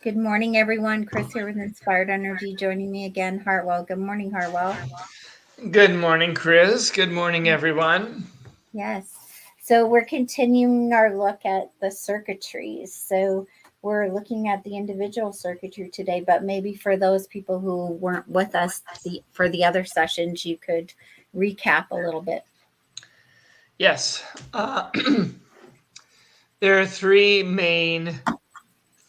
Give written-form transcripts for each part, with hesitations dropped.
Good morning, everyone. Kris here with Inspired Energy. Joining me again, Hartwell. Good morning, Hartwell. Good morning, Kris. Good morning, everyone. Yes. So we're continuing our look at the circuitries. So we're looking at the individual circuitry today, but maybe for those people who weren't with us for the other sessions, you could recap a little bit. Yes, there are three main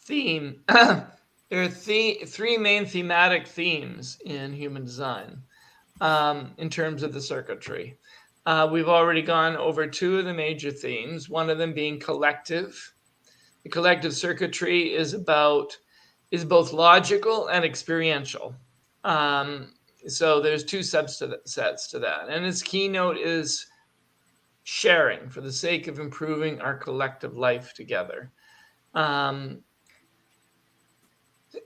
theme. There are three main thematic themes in human design in terms of the circuitry. We've already gone over two of the major themes. One of them being collective. The collective circuitry is both logical and experiential. Um, so there's two subsets to that, and its keynote is sharing for the sake of improving our collective life together. Um,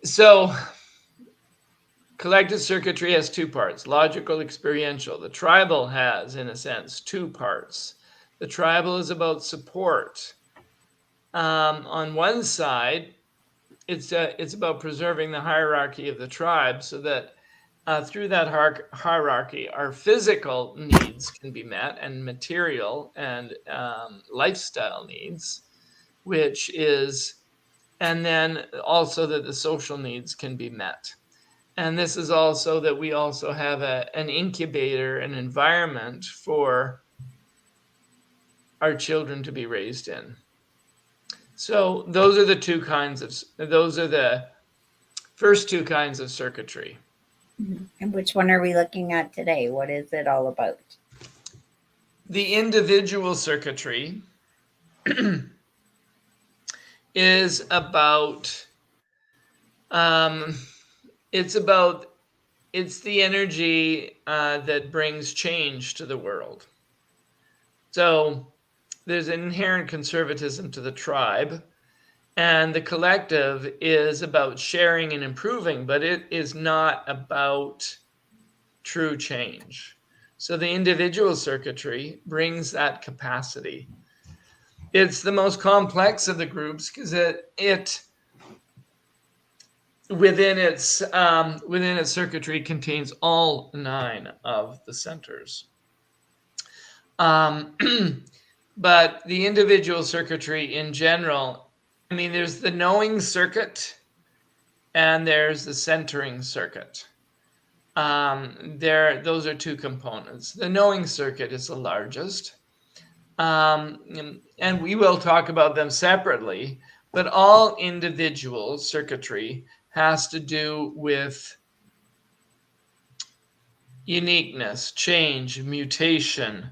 so, collective circuitry has two parts: logical, experiential. The tribal has, in a sense, two parts. The tribal is about support. On one side, it's about preserving the hierarchy of the tribe so that through that hierarchy, our physical needs can be met and material and lifestyle needs, which is, and then also that the social needs can be met. And this is also that we also have an incubator, an environment for our children to be raised in. So those are the first two kinds of circuitry. And which one are we looking at today? What is it all about? The individual circuitry is about um, it's it's the energy that brings change to the world. So there's an inherent conservatism to the tribe, and the collective is about sharing and improving, but it is not about true change. So the individual circuitry brings that capacity. It's the most complex of the groups because it within its circuitry contains all nine of the centers. Um, but the individual circuitry in general, I mean, there's the knowing circuit and there's the centering circuit. Those are two components. The knowing circuit is the largest, and we will talk about them separately. But all individual circuitry has to do with uniqueness, change, mutation,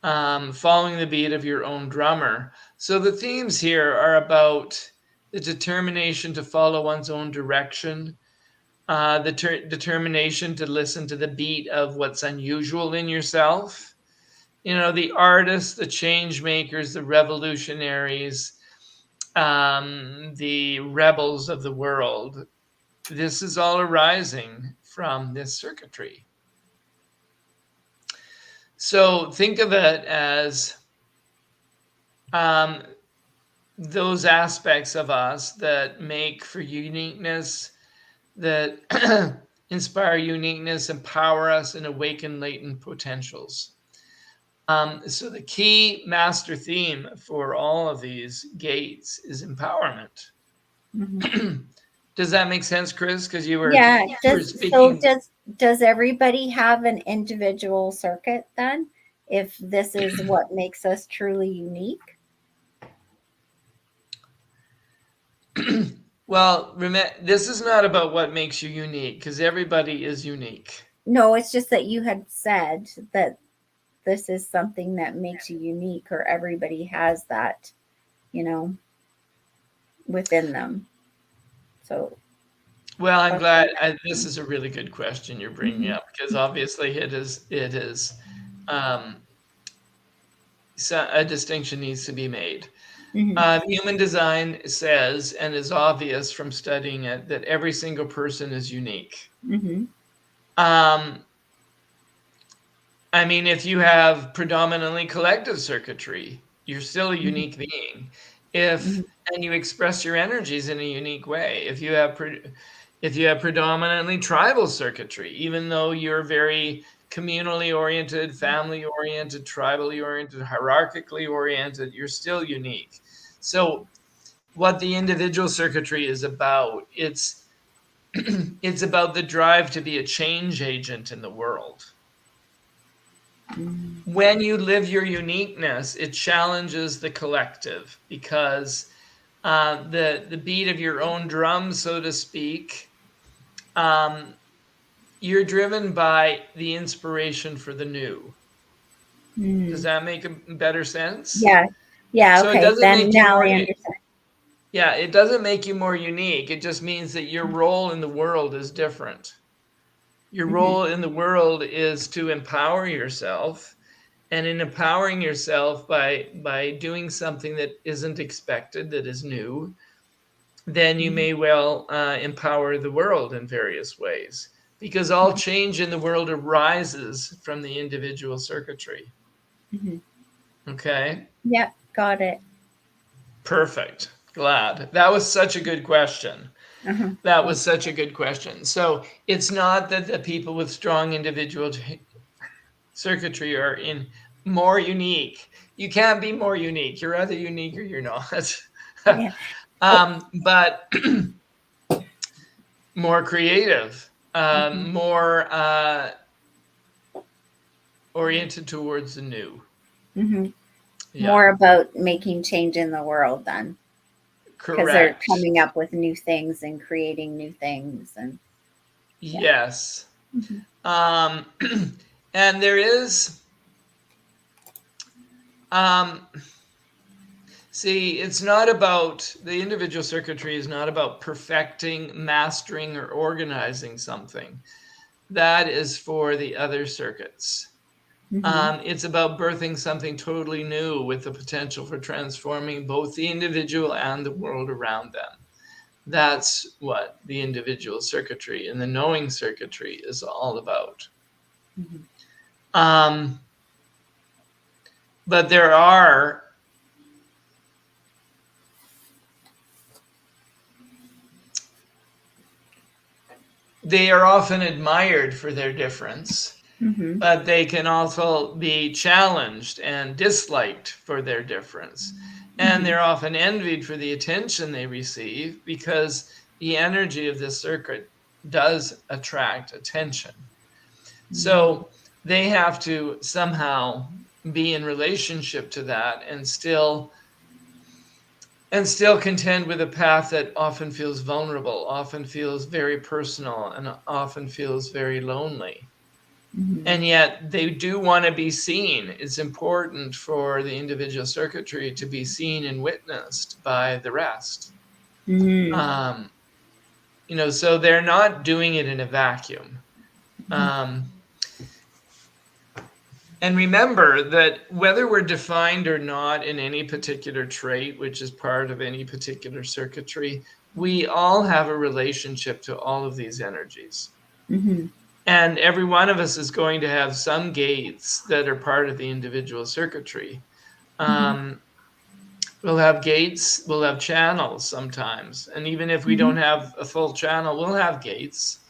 following the beat of your own drummer. So the themes here are about the determination to follow one's own direction, the determination to listen to the beat of what's unusual in yourself. You know, the artists, the change makers, the revolutionaries, the rebels of the world. This is all arising from this circuitry. So think of it as um, those aspects of us that make for uniqueness, that inspire uniqueness, empower us, and awaken latent potentials. So the key master theme for all of these gates is empowerment. Mm-hmm. Does that make sense, Kris? Because Yeah, you were does so speaking. does everybody have an individual circuit then? If this is what makes us truly unique? Well, remember, this is not about what makes you unique, because everybody is unique. No, it's just that you had said that this is something that makes you unique or everybody has that, you know, within them. So Well, I'm that's glad. This is a really good question you're bringing mm-hmm. up because obviously it is um, so a distinction needs to be made. Mm-hmm. Human design says, and is obvious from studying it, that every single person is unique. Mm-hmm. Um, I mean, if you have predominantly collective circuitry, you're still a Mm-hmm. unique being. if Mhm. and you express your energies in a unique way. If you have predominantly tribal circuitry, even though you're very communally oriented, family oriented, tribally oriented, hierarchically oriented, you're still unique. So what the individual circuitry is about, it's about the drive to be a change agent in the world. Mm. When you live your uniqueness, it challenges the collective because the beat of your own drum, so to speak, um, you're driven by the inspiration for the new. Does Mm. that make a better sense? Yeah. Yeah. So it Okay. doesn't Then make you now more. I understand. Yeah, it doesn't make you more unique. It just means that your role in the world is different. Your Mhm. role in the world is to empower yourself, and in empowering yourself by doing something that isn't expected, that is new, then you Mhm. may well empower the world in various ways, because all change in the world arises from the individual circuitry. Mhm. Okay, Yep. Got it. perfect. Glad. That was such a good question. Uh-huh. That Thank was such a good question. So it's not that the people with strong individual circuitry are in more unique. You can't be more unique. You're either unique or you're not. Yeah. Oh. But more creative, Mhm. more oriented towards the new. Mhm. Yeah, More about making change in the world then, because they're correct. coming up with new things and creating new things, and yeah. Yes. Mhm. Um, and there is, um, see, it's not about the individual circuitry is not about perfecting, mastering, or organizing something. That is for the other circuits. Mhm. It's about birthing something totally new with the potential for transforming both the individual and the world around them. That's what the individual circuitry and the knowing circuitry is all about. Mhm. Um, but there are they are often admired for their difference, Mhm. but they can also be challenged and disliked for their difference. And Mhm. they're often envied for the attention they receive because the energy of this circuit does attract attention. Mhm. So they have to somehow be in relationship to that and still contend with a path that often feels vulnerable, often feels very personal, and often feels very lonely. Mhm. And yet they do want to be seen. It's important for the individual circuitry to be seen and witnessed by the rest. Mhm. Um, so they're not doing it in a vacuum. Mhm. Um, and remember that whether we're defined or not in any particular trait, which is part of any particular circuitry, we all have a relationship to all of these energies. Mhm. And every one of us is going to have some gates that are part of the individual circuitry. Mhm. Um, we'll have gates, we'll have channels sometimes. And even if we Mhm. don't have a full channel, we'll have gates.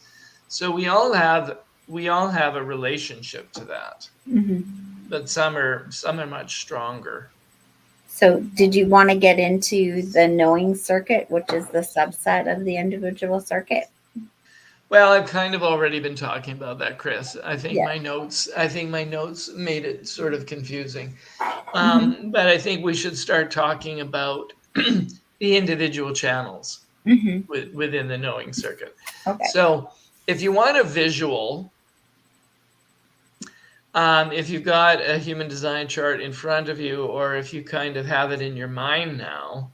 So we all have a relationship to that. Mhm. But some are much stronger. So, did you want to get into the knowing circuit, which is the subset of the individual circuit? Well, I've kind of already been talking about that, Kris. I think Yeah. my notes made it sort of confusing. Mhm. But I think we should start talking about the individual channels Mhm. within the knowing circuit. Okay. So, if you want a visual, if you've got a human design chart in front of you, or if you kind of have it in your mind now,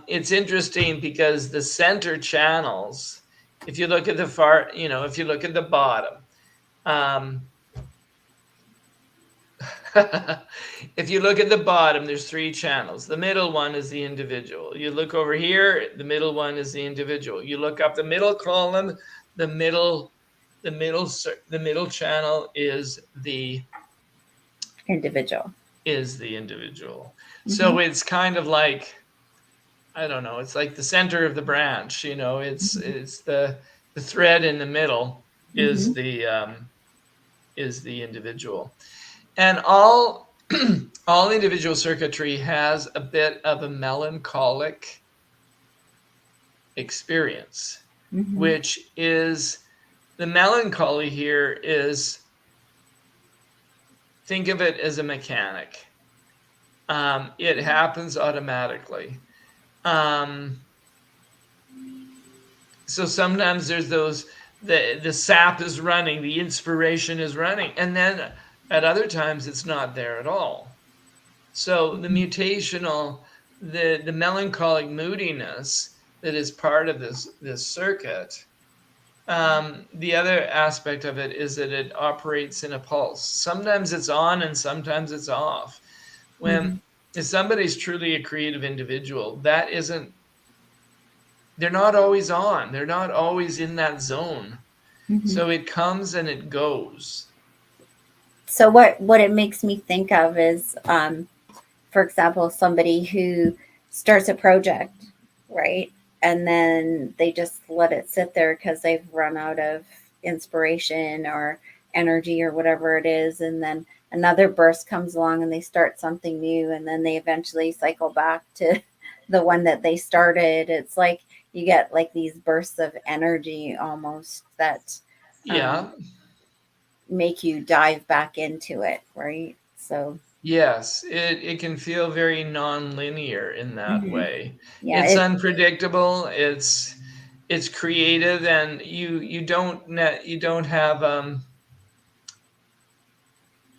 it's interesting because the center channels, if you look at if you look at the bottom, um, if you look at the bottom, there's three channels. The middle one is the individual. You look over here, the middle one is the individual. You look up the middle column, the middle, the middle channel is the Individual. is the individual. So it's kind of like, I don't know, it's like the center of the branch, it's the thread in the middle Mm-hmm. is the individual. And all all individual circuitry has a bit of a melancholic experience, Mm-hmm. which is the melancholy here is, think of it as a mechanic. It happens automatically. Um, so sometimes there's those, the sap is running, the inspiration is running, and then at other times it's not there at all. So the mutational, the melancholic moodiness that is part of this circuit. The other aspect of it is that it operates in a pulse. Sometimes it's on and sometimes it's off. Mm-hmm. When if somebody's truly a creative individual, that isn't, they're not always on. They're not always in that zone. Mm-hmm. So it comes and it goes. So what it makes me think of is, for example, somebody who starts a project, right? And then they just let it sit there because they've run out of inspiration or energy or whatever it is. And then another burst comes along and they start something new. And then they eventually cycle back to the one that they started. It's like you get like these bursts of energy almost that um, Yeah. make you dive back into it, right? So, Yes, it can feel very non-linear in that mhm. way. Yeah, It's it, unpredictable, it's creative, and you don't have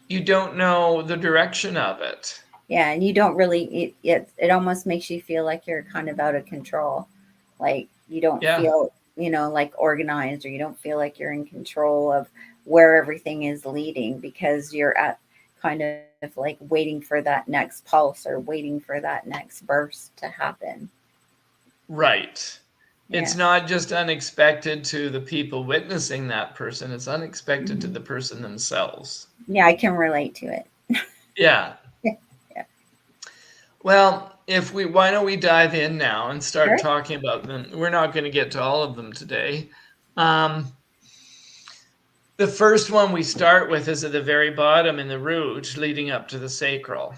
you don't know the direction of it. yeah, and you don't really it almost makes you feel like you're kind of out of control. Like you don't Yeah. feel, like organized, or you don't feel like you're in control of where everything is leading because you're at kind of like waiting for that next pulse or waiting for that next burst to happen. Right. Yeah. It's not just unexpected to the people witnessing that person, it's unexpected to Hmm. the person themselves. Yeah, I can relate to it. Yeah. Yeah. Well, if we why don't we dive in now and start Sure. talking about them? We're not going to get to all of them today. Um, the first one we start with is at the very bottom in the root, leading up to the sacral,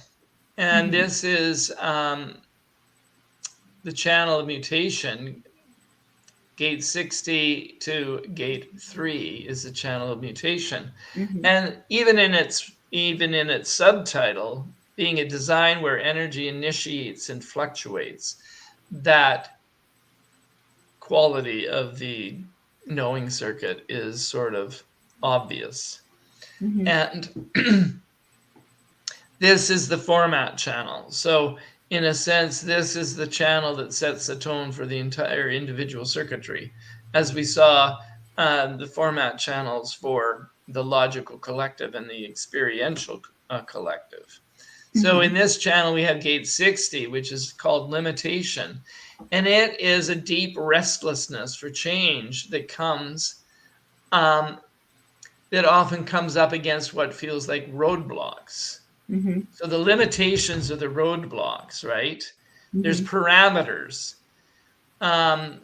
and Hmm. this is the channel of mutation. Gate 60 to gate 3 is the channel of mutation. Hmm. And even in its subtitle, being a design where energy initiates and fluctuates, that quality of the knowing circuit is sort of obvious. Hmm. And this is the format channel. So in a sense, this is the channel that sets the tone for the entire individual circuitry. As we saw, the format channels for the logical collective and the experiential collective. So Hmm. in this channel, we have gate 60, which is called limitation. And it is a deep restlessness for change um, that often comes up against what feels like roadblocks. Hmm. So the limitations are the roadblocks, right? There's Hmm. parameters. Um,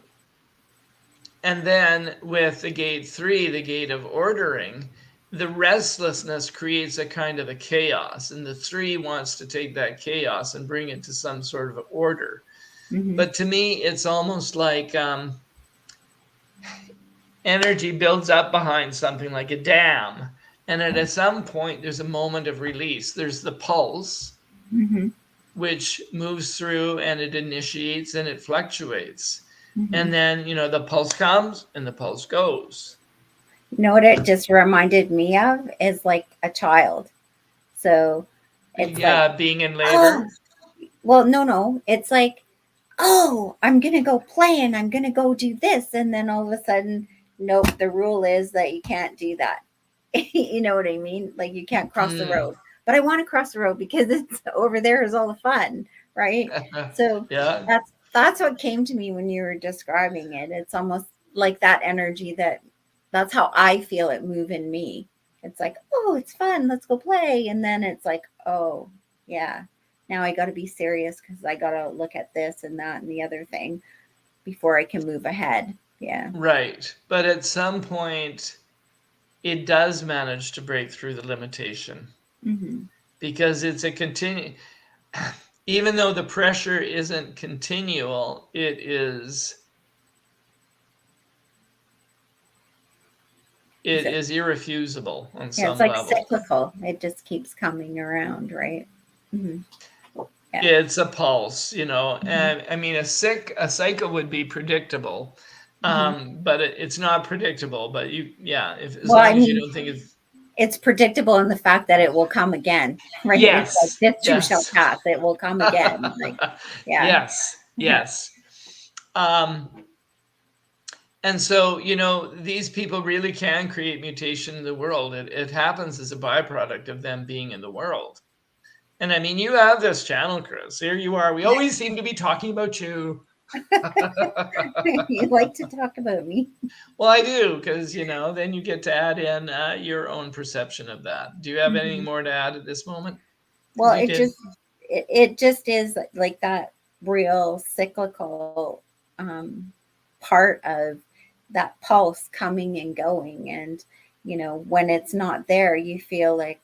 and then with the gate 3, the gate of ordering, the restlessness creates a kind of a chaos. And the 3 wants to take that chaos and bring it to some sort of order. Hmm. But to me, it's almost like energy builds up behind something like a dam. And at some point, there's a moment of release. There's the pulse, Hmm. which moves through and it initiates and it fluctuates. Hmm. And then, the pulse comes and the pulse goes. You know what it just reminded me of is like a child. So it's like, Yeah, being in oh, labor. well, no. It's like, oh, I'm going to go play and I'm going to go do this. And then all of a sudden, nope, the rule is that you can't do that. You know what I mean? Like you can't cross the Mm. road. But I want to cross the road because it's over there is all the fun, right? So Yeah. that's what came to me when you were describing it. It's almost like that energy that's how I feel it move in me. It's like, oh, it's fun, let's go play. And then it's like, oh, yeah. now I got to be serious because I got to look at this and that and the other thing before I can move ahead. Yeah. Right. But at some point, it does manage to break through the limitation Mm-hmm. because it's a even though the pressure isn't continual, it is irrefusable on Yeah, it's some like level. cyclical. It just keeps coming around, right? Mm-hmm. Yeah. It's a pulse, Mm-hmm. and I mean, a cycle would be predictable, Mm-hmm. but it's not predictable. But if as Well, I long as you mean, don't think it's predictable in the fact that it will come again, right? It's like yes, this too shall yes, pass. It will come again. Like, yeah. yes, yes. Um, and so, these people really can create mutation in the world. It happens as a byproduct of them being in the world. And I mean, you have this channel, Kris. Here you are. We always seem to be talking about you. You like to talk about me. Well, I do, because, then you get to add in your own perception of that. Do you have anything Mm-hmm. more to add at this moment? Well, Because you did. it just is like that real cyclical um, part of that pulse coming and going, and when it's not there, you feel like,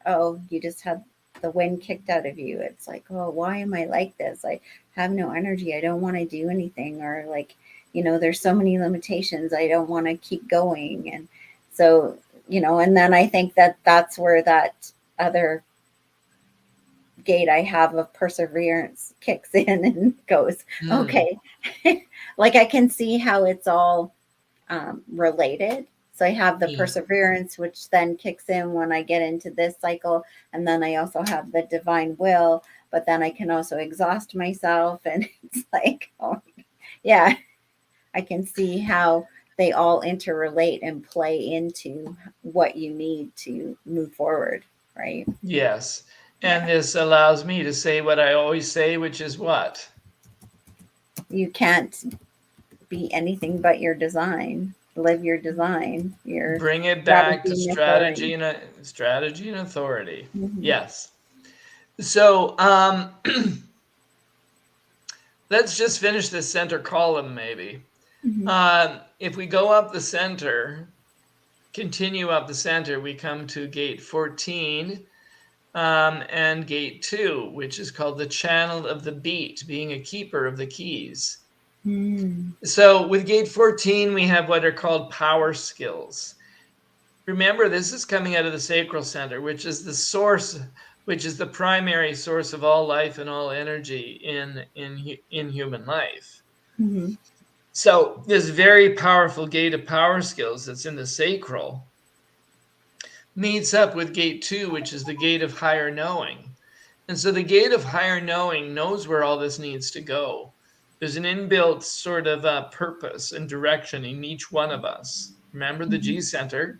oh, you just have the wind kicked out of you. It's like, oh, why am I like this? I have no energy. I don't want to do anything, or like, there's so many limitations. I don't want to keep going, and so and then I think that that's where that other gate I have of perseverance kicks in and goes, Hmm. okay, like I can see how it's all related. So I have the Yeah. perseverance, which then kicks in when I get into this cycle. And then I also have the divine will, but then I can also exhaust myself. And it's like, oh, yeah, I can see how they all interrelate and play into what you need to move forward. Right. Yes. And Yeah. this allows me to say what I always say, which is what? You can't be anything but your design. Live your design, your Bring it back to strategy and authority. strategy and authority. Mm-hmm. Yes. So let's just finish this center column, maybe. Mm-hmm. If we go up the center, continue up the center, we come to gate 14 and gate 2, which is called the channel of the beat, being a keeper of the keys. Mm-hmm. So with gate 14, we have what are called power skills. Remember, this is coming out of the sacral center, which is the source, which is the primary source of all life and all energy in human life. Mm-hmm. So this very powerful gate of power skills that's in the sacral meets up with gate 2, which is the gate of higher knowing. And so the gate of higher knowing knows where all this needs to go. There's an inbuilt sort of purpose and direction in each one of us. Remember the Mm-hmm. G center?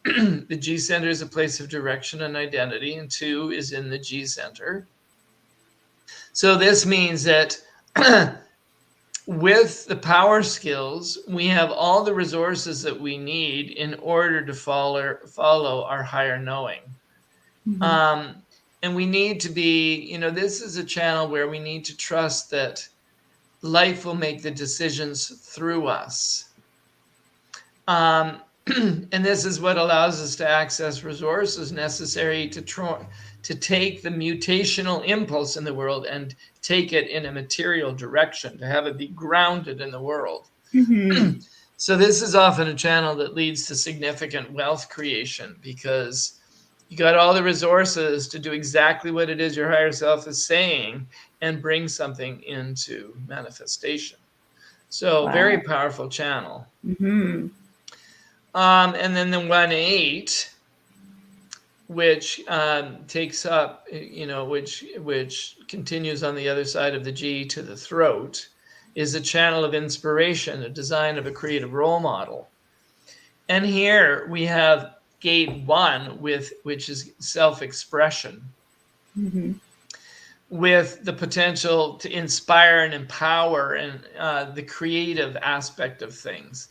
The G center is a place of direction and identity, and 2 is in the G center. So this means that with the power skills, we have all the resources that we need in order to follow our higher knowing. Mm-hmm. Um, and we need to be, this is a channel where we need to trust that life will make the decisions through us. And this is what allows us to access resources necessary to take the mutational impulse in the world and take it in a material direction, to have it be grounded in the world. Mm-hmm. So this is often a channel that leads to significant wealth creation because you got all the resources to do exactly what it is your higher self is saying and bring something into manifestation. So very Wow. powerful channel. Mm-hmm. And then the 1-8, which takes up, which continues on the other side of the G to the throat, is a channel of inspiration, a design of a creative role model. And here we have gate 1, which is self-expression, Mm-hmm. with the potential to inspire and empower and the creative aspect of things.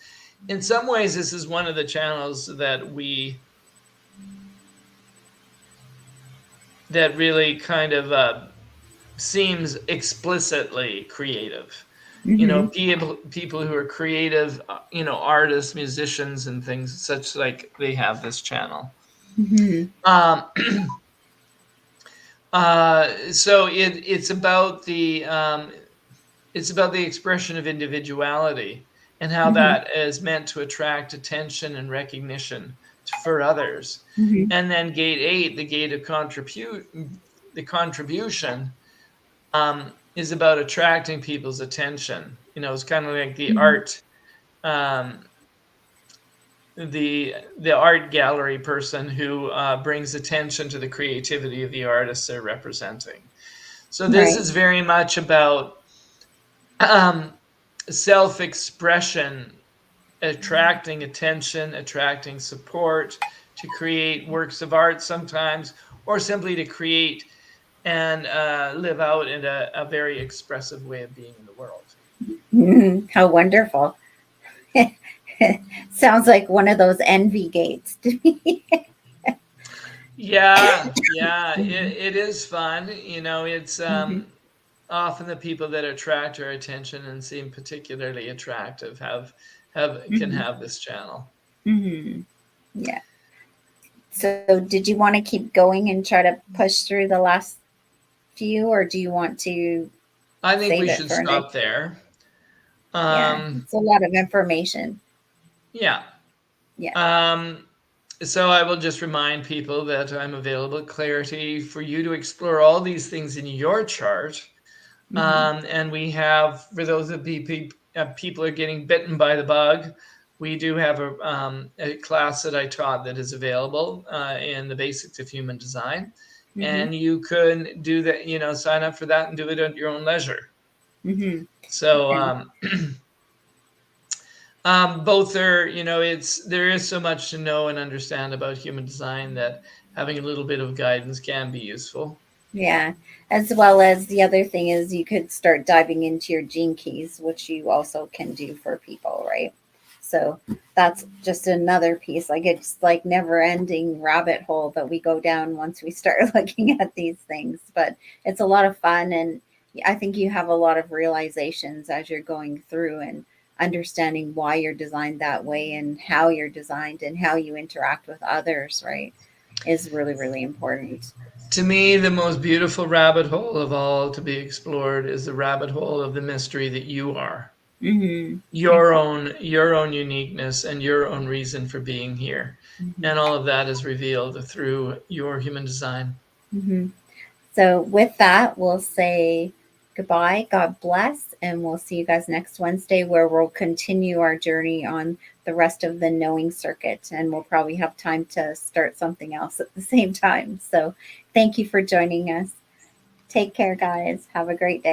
In some ways, this is one of the channels that we that really kind of seems explicitly creative. Mm-hmm. People who are creative, artists, musicians, and things such, like they have this channel. Mm-hmm. Um, so it's about the expression of individuality and how Mm-hmm. that is meant to attract attention and recognition for others. Mm-hmm. And then gate 8, the gate of the contribution, is about attracting people's attention. It's kind of like the Mm-hmm. art, um, the art gallery person who brings attention to the creativity of the artists they're representing. So this Right. is very much about um, self-expression, attracting attention, attracting support, to create works of art sometimes, or simply to create and live out in a very expressive way of being in the world. Mm-hmm. How wonderful. Sounds like one of those envy gates to me. Yeah, Mm-hmm. it is fun. It's Mm-hmm. often the people that attract our attention and seem particularly attractive can have this channel. Mm-hmm. Yeah. So, did you want to keep going and try to push through the last few, or do you want to I think we save it should for another? stop there. Yeah, Um, it's a lot of information. yeah. Yeah. Um, so I will just remind people that I'm available at Clair-i-tea for you to explore all these things in your chart. Mm-hmm. And we have, for those of people are getting bitten by the bug, we do have a class that I taught that is available in the basics of human design. Mm-hmm. And you could do that, sign up for that and do it at your own leisure. Mm-hmm. So Okay. both are, there is so much to know and understand about human design that having a little bit of guidance can be useful. Yeah. As well as the other thing is you could start diving into your gene keys, which you also can do for people, right? So that's just another piece. Like it's like never ending rabbit hole that we go down once we start looking at these things. But it's a lot of fun, and I think you have a lot of realizations as you're going through and understanding why you're designed that way and how you're designed and how you interact with others, right? Is really, really important. To me, the most beautiful rabbit hole of all to be explored is the rabbit hole of the mystery that you are. Mm-hmm. Your Exactly. own uniqueness and your own reason for being here. Mm-hmm. And all of that is revealed through your human design. Mm-hmm. So, with that, we'll say goodbye. God bless. And we'll see you guys next Wednesday where we'll continue our journey on the rest of the knowing circuit. And we'll probably have time to start something else at the same time. So, thank you for joining us. Take care, guys. Have a great day.